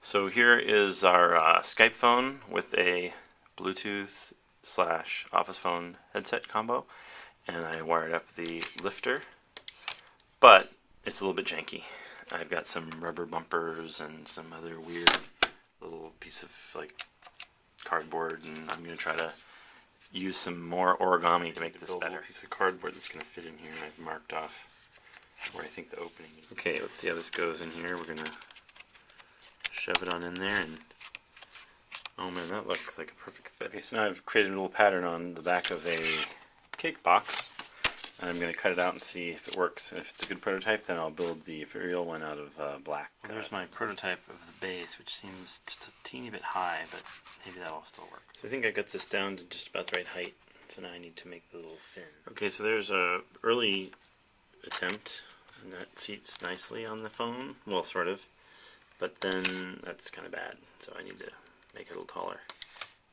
So here is our Skype phone with a Bluetooth / office phone headset combo, and I wired up the lifter, but it's a little bit janky. I've got some rubber bumpers and some other weird little piece of like cardboard, and I'm going to try to use some more origami to make this better. A piece of cardboard that's going to fit in here, and I've marked off where I think the opening is. Okay, let's see how this goes in here. We're going to shove it on in there, and oh man, that looks like a perfect fit. Okay, so now I've created a little pattern on the back of a cake box, and I'm going to cut it out and see if it works. And if it's a good prototype, then I'll build the real one out of black. Well, there's my prototype of the base, which seems just a teeny bit high, but maybe that'll still work. So I think I got this down to just about the right height, so now I need to make the little fin. Okay, so there's a early attempt, and that seats nicely on the phone, well, sort of. But then that's kind of bad, so I need to make it a little taller.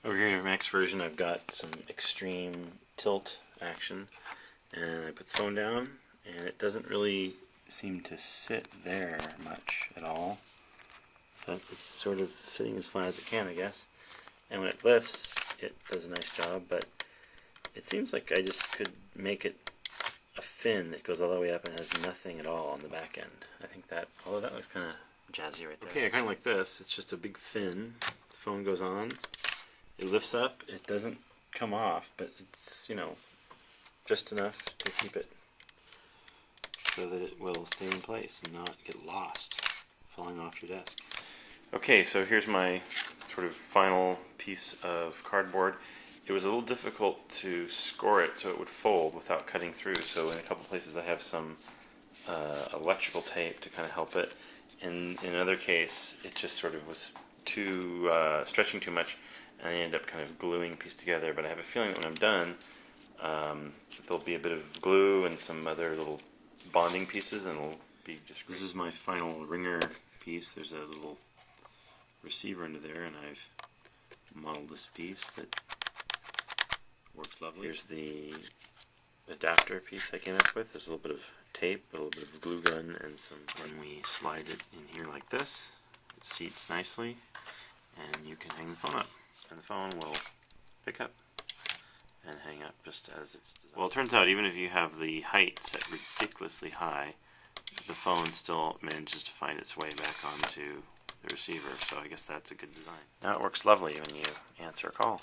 Over here in the next version, I've got some extreme tilt action, and I put the phone down, and it doesn't really seem to sit there much at all. But it's sort of sitting as flat as it can, I guess. And when it lifts, it does a nice job, but it seems like I just could make it a fin that goes all the way up and has nothing at all on the back end. I think that, although that looks kind of jazzy right there. Okay, I kind of like this. It's just a big fin. The phone goes on. It lifts up. It doesn't come off, but it's, you know, just enough to keep it so that it will stay in place and not get lost falling off your desk. Okay, so here's my sort of final piece of cardboard. It was a little difficult to score it so it would fold without cutting through, so in a couple places I have some electrical tape to kind of help it. In another case, it just sort of was too stretching too much, and I ended up kind of gluing a piece together. But I have a feeling that when I'm done, there'll be a bit of glue and some other little bonding pieces, and it'll be just great. This is my final ringer piece. There's a little receiver under there, and I've modeled this piece that works lovely. Here's the adapter piece I came up with. There's a little bit of tape, a little bit of glue gun, and some. When we slide it in here like this, it seats nicely, and you can hang the phone up, and the phone will pick up and hang up just as it's designed. Well, it turns out even if you have the height set ridiculously high, the phone still manages to find its way back onto the receiver, so I guess that's a good design. Now it works lovely when you answer a call.